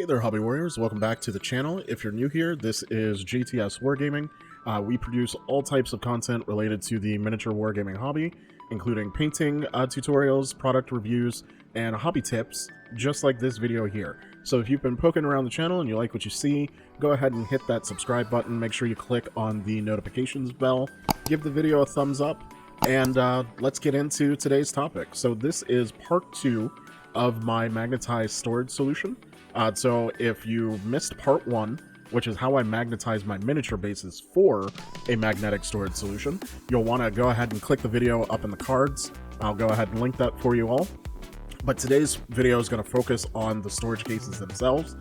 Hey there, Hobby Warriors. Welcome back to the channel. If you're new here, this is GTS Wargaming. We produce all types of content related to the miniature wargaming hobby, including painting tutorials, product reviews, and hobby tips, just like this video here. So if you've been poking around the channel and you like what you see, go ahead and hit that subscribe button. Make sure you click on the notifications bell, give the video a thumbs up, and let's get into today's topic. So this is part 2 of my magnetized storage solution. So if you missed part 1, which is how I magnetize my miniature bases for a magnetic storage solution, you'll want to go ahead and click the video up in the cards. I'll go ahead and link that for you all. But today's video is going to focus on the storage cases themselves,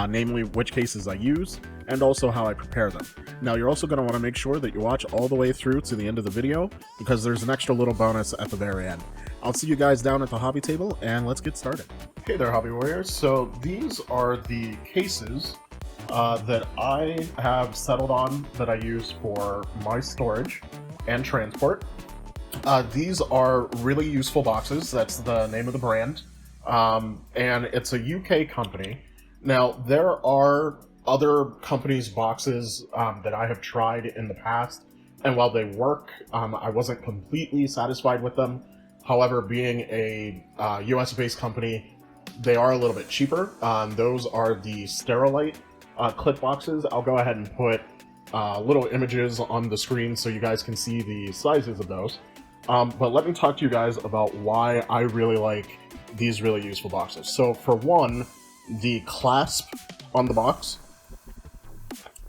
namely which cases I use, and also how I prepare them. Now, you're also going to want to make sure that you watch all the way through to the end of the video, because there's an extra little bonus at the very end. I'll see you guys down at the hobby table, and let's get started. Hey there, Hobby Warriors. So these are the cases that I have settled on that I use for my storage and transport. These are really useful boxes. That's the name of the brand. And it's a UK company. Now, there are other companies' boxes that I have tried in the past, and while they work, I wasn't completely satisfied with them. However, being a US-based company, they are a little bit cheaper. Those are the Sterilite clip boxes. I'll go ahead and put little images on the screen so you guys can see the sizes of those. But let me talk to you guys about why I really like these really useful boxes. So for one, the clasp on the box,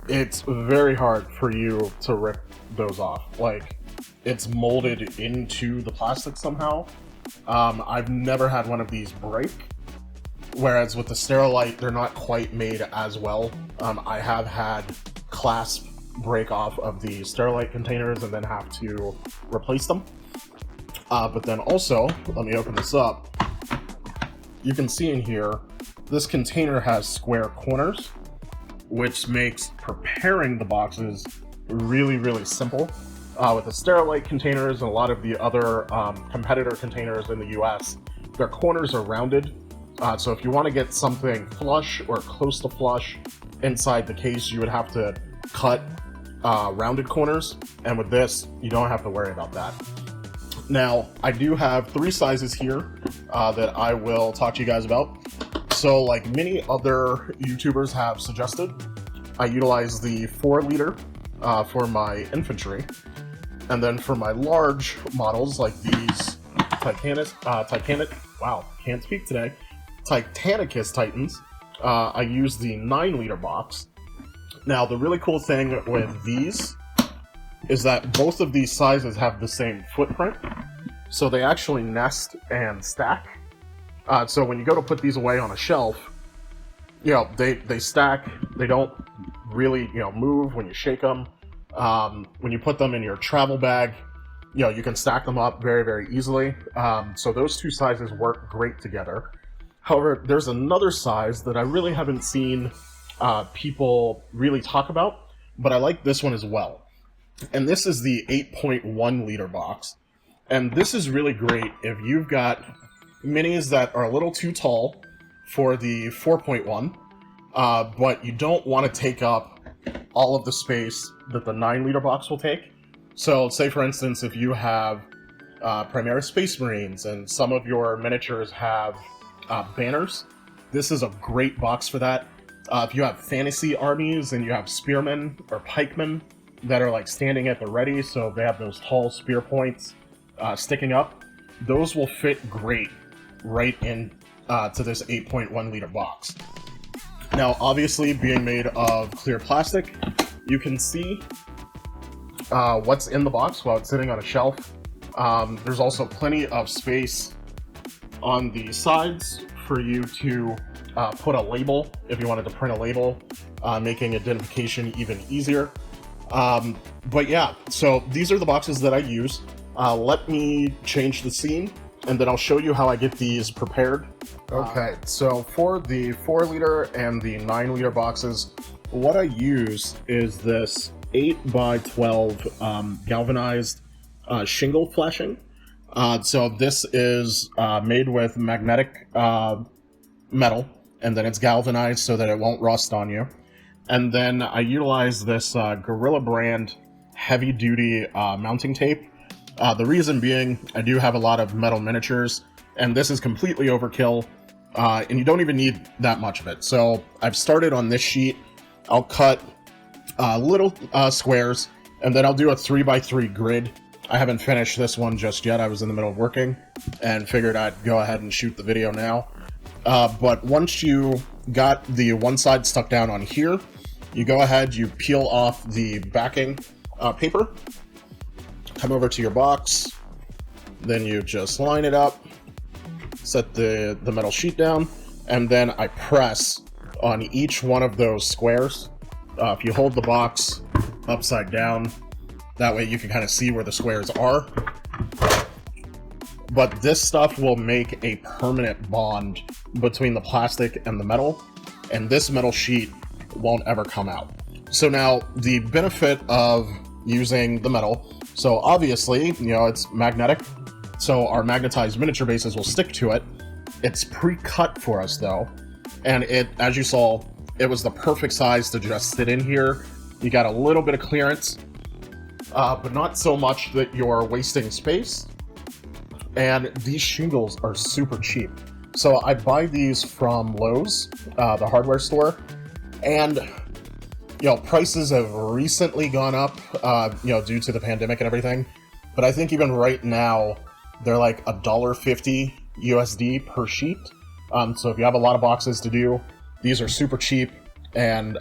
it's very hard for you to rip those off. Like, it's molded into the plastic somehow. I've never had one of these break, whereas with the Sterilite, they're not quite made as well. I have had clasp break off of the Sterilite containers and then have to replace them. But then also, let me open this up. You can see in here, this container has square corners, which makes preparing the boxes really, really simple. With the Sterilite containers and a lot of the other competitor containers in the US, their corners are rounded. So if you want to get something flush or close to flush inside the case, you would have to cut rounded corners. And with this, you don't have to worry about that. Now, I do have 3 sizes here that I will talk to you guys about. So like many other YouTubers have suggested, I utilize the 4-liter for my infantry. And then for my large models, like these Titanicus Titans, I use the 9-liter box. Now, the really cool thing with these is that both of these sizes have the same footprint, so they actually nest and stack. So when you go to put these away on a shelf, you know, they stack. They don't really, move when you shake them. When you put them in your travel bag, you can stack them up very, very easily. So those 2 sizes work great together. However, there's another size that I really haven't seen people really talk about, but I like this one as well. And this is the 8.1 liter box. And this is really great if you've got minis that are a little too tall for the 4.1, but you don't want to take up all of the space that the 9-liter box will take. So say, for instance, if you have Primaris Space Marines and some of your miniatures have banners, this is a great box for that. If you have fantasy armies and you have spearmen or pikemen that are like standing at the ready, so they have those tall spear points sticking up, those will fit great right in to this 8.1 liter box. Now, obviously, being made of clear plastic, you can see what's in the box while it's sitting on a shelf. There's also plenty of space on the sides for you to put a label if you wanted to print a label, making identification even easier. But yeah, so these are the boxes that I use. Let me change the scene, and then I'll show you how I get these prepared. Okay, so for the 4-liter and the 9-liter boxes, what I use is this 8x12 galvanized shingle flashing. So this is made with magnetic metal, and then it's galvanized so that it won't rust on you. And then I utilize this Gorilla brand heavy-duty mounting tape. The reason being, I do have a lot of metal miniatures, and this is completely overkill, and you don't even need that much of it. So I've started on this sheet. I'll cut little squares, and then I'll do a 3x3 grid. I haven't finished this one just yet. I was in the middle of working and figured I'd go ahead and shoot the video now. But once you got the one side stuck down on here, you go ahead, you peel off the backing paper, come over to your box, then you just line it up, set the metal sheet down, and then I press on each one of those squares. If you hold the box upside down, that way you can kind of see where the squares are. But this stuff will make a permanent bond between the plastic and the metal, and this metal sheet won't ever come out. So now, the benefit of using the metal, so obviously, you know, it's magnetic, so our magnetized miniature bases will stick to it. It's pre-cut for us though, and it, as you saw, it was the perfect size to just sit in here. You got a little bit of clearance, but not so much that you're wasting space. And these shingles are super cheap. So I buy these from Lowe's, the hardware store, and you know, prices have recently gone up, you know, due to the pandemic and everything. But I think even right now, they're like $1.50 USD per sheet. So if you have a lot of boxes to do, these are super cheap, and you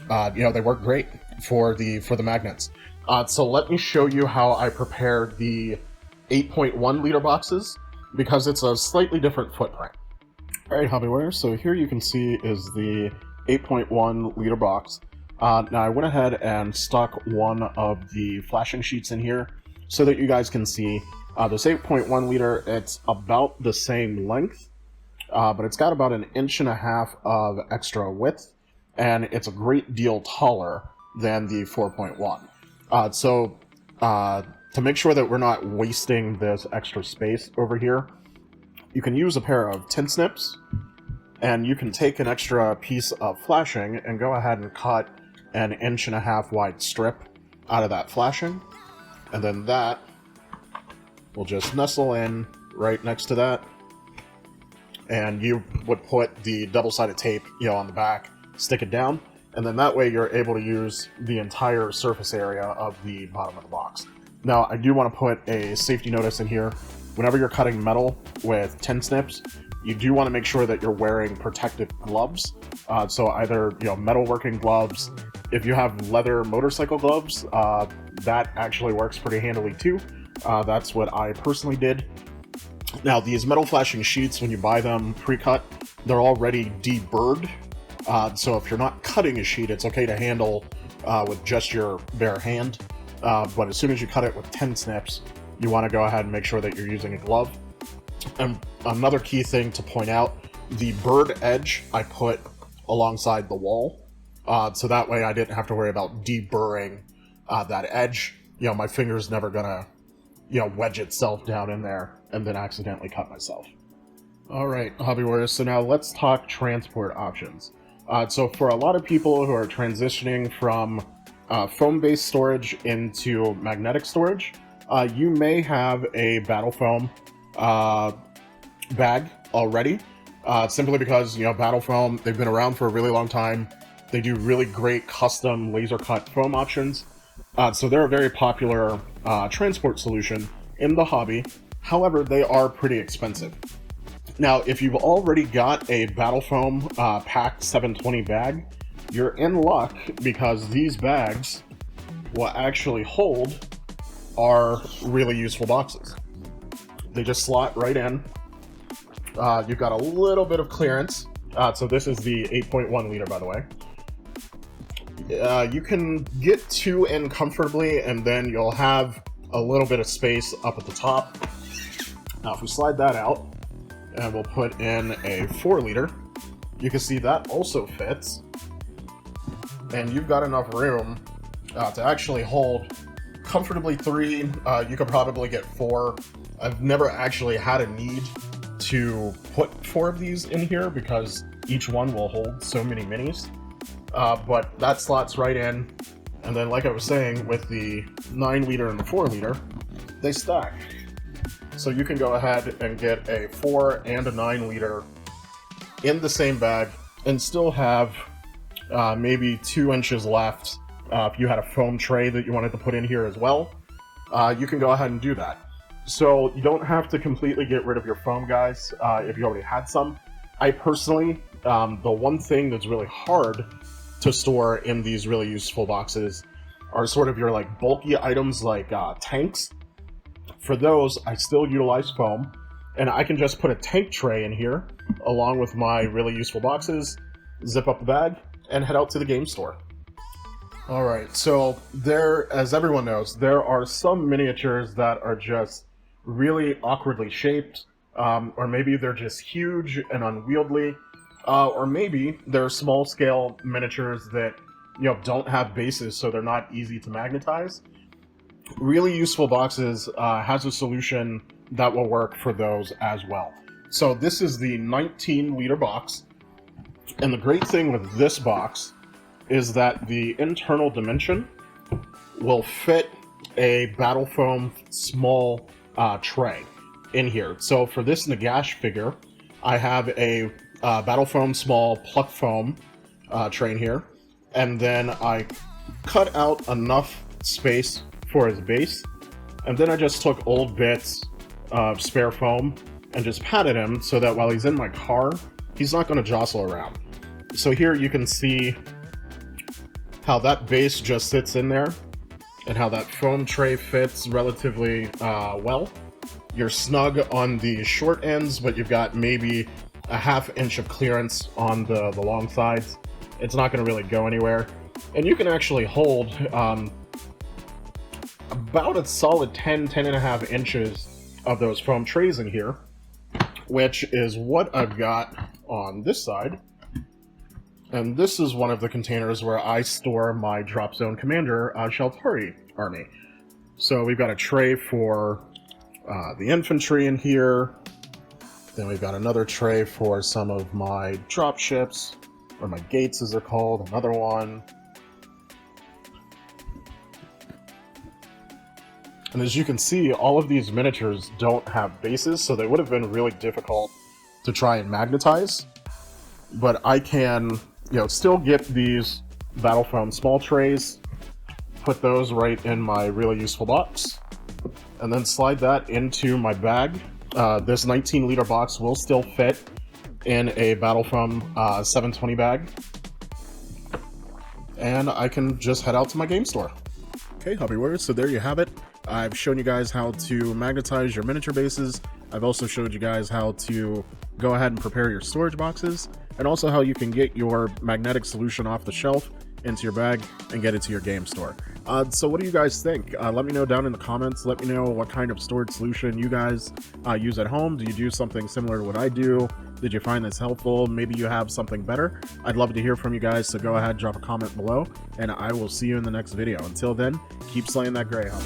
know, they work great for the magnets. So let me show you how I prepare the 8.1 liter boxes, because it's a slightly different footprint. Alright, hobby warriors, so here you can see is the 8.1 liter box. Now I went ahead and stuck one of the flashing sheets in here so that you guys can see. This 8.1 liter, it's about the same length, but it's got about 1.5 inches of extra width, and it's a great deal taller than the 4.1. So to make sure that we're not wasting this extra space over here, you can use a pair of tin snips, and you can take an extra piece of flashing and go ahead and cut 1.5 inch wide strip out of that flashing, and then that will just nestle in right next to that, and you would put the double-sided tape, you know, on the back, stick it down, and then that way you're able to use the entire surface area of the bottom of the box. Now, I do want to put a safety notice in here. Whenever you're cutting metal with tin snips, you do want to make sure that you're wearing protective gloves. So either, you know, metalworking gloves. If you have leather motorcycle gloves, that actually works pretty handily too. That's what I personally did. Now, these metal flashing sheets, when you buy them pre-cut, they're already deburred. So if you're not cutting a sheet, it's okay to handle with just your bare hand. But as soon as you cut it with tin snips, you want to go ahead and make sure that you're using a glove. And another key thing to point out, the burred edge I put alongside the wall, so that way I didn't have to worry about deburring that edge. You know, my finger's never gonna, you know, wedge itself down in there and then accidentally cut myself. Alright, hobby warriors, so now let's talk transport options. So for a lot of people who are transitioning from foam-based storage into magnetic storage, you may have a battle foam bag already, simply because, you know, battle foam, they've been around for a really long time. They do really great custom laser cut foam options, so they're a very popular transport solution in the hobby. However, they are pretty expensive. Now, if you've already got a battle foam pack 720 bag, you're in luck, because these bags will actually hold our really useful boxes. They just slot right in. You've got a little bit of clearance. So this is the 8.1 liter, by the way. You can get 2 in comfortably, and then you'll have a little bit of space up at the top. Now, if we slide that out, and we'll put in a 4 liter, you can see that also fits. And you've got enough room to actually hold comfortably 3. You could probably get 4. I've never actually had a need to put 4 of these in here because each one will hold so many minis. But that slots right in, and then like I was saying, with the 9 liter and the 4 liter, they stack. So you can go ahead and get a 4 and a 9 liter in the same bag and still have maybe 2 inches left. If you had a foam tray that you wanted to put in here as well, you can go ahead and do that. So you don't have to completely get rid of your foam, guys, if you already had some. I personally, the one thing that's really hard to store in these really useful boxes are sort of your like bulky items like tanks. For those, I still utilize foam, and I can just put a tank tray in here along with my really useful boxes, zip up the bag, and head out to the game store. Alright, so there, as everyone knows, there are some miniatures that are just really awkwardly shaped, or maybe they're just huge and unwieldy, or maybe they're small-scale miniatures that, you know, don't have bases, so they're not easy to magnetize. Really Useful Boxes has a solution that will work for those as well. So this is the 19-liter box, and the great thing with this box is that the internal dimension will fit a Battle Foam small tray in here. So for this Nagash figure, I have a Battle Foam small pluck foam tray in here, and then I cut out enough space for his base, and then I just took old bits of spare foam and just patted him so that while he's in my car, he's not going to jostle around. So here you can see how that base just sits in there and how that foam tray fits relatively well. You're snug on the short ends, but you've got maybe a ½ inch of clearance on the long sides. It's not going to really go anywhere. And you can actually hold about a solid 10.5 inches of those foam trays in here, which is what I've got on this side. And this is one of the containers where I store my Drop Zone Commander Sheltari army. So we've got a tray for the infantry in here. Then we've got another tray for some of my drop ships, or my gates as they're called, another one. And as you can see, all of these miniatures don't have bases, so they would have been really difficult to try and magnetize. But I can, you know, still get these Battle Foam small trays, put those right in my really useful box, and then slide that into my bag. This 19-liter box will still fit in a Battle Foam 720 bag, and I can just head out to my game store. Okay, hobby warriors, so there you have it. I've shown you guys how to magnetize your miniature bases. I've also showed you guys how to go ahead and prepare your storage boxes, and also how you can get your magnetic solution off the shelf into your bag and get it to your game store. So what do you guys think? Let me know down in the comments. Let me know what kind of storage solution you guys use at home. Do you do something similar to what I do? Did you find this helpful? Maybe you have something better. I'd love to hear from you guys, so go ahead, drop a comment below, and I will see you in the next video. Until then, keep slaying that Greyhound.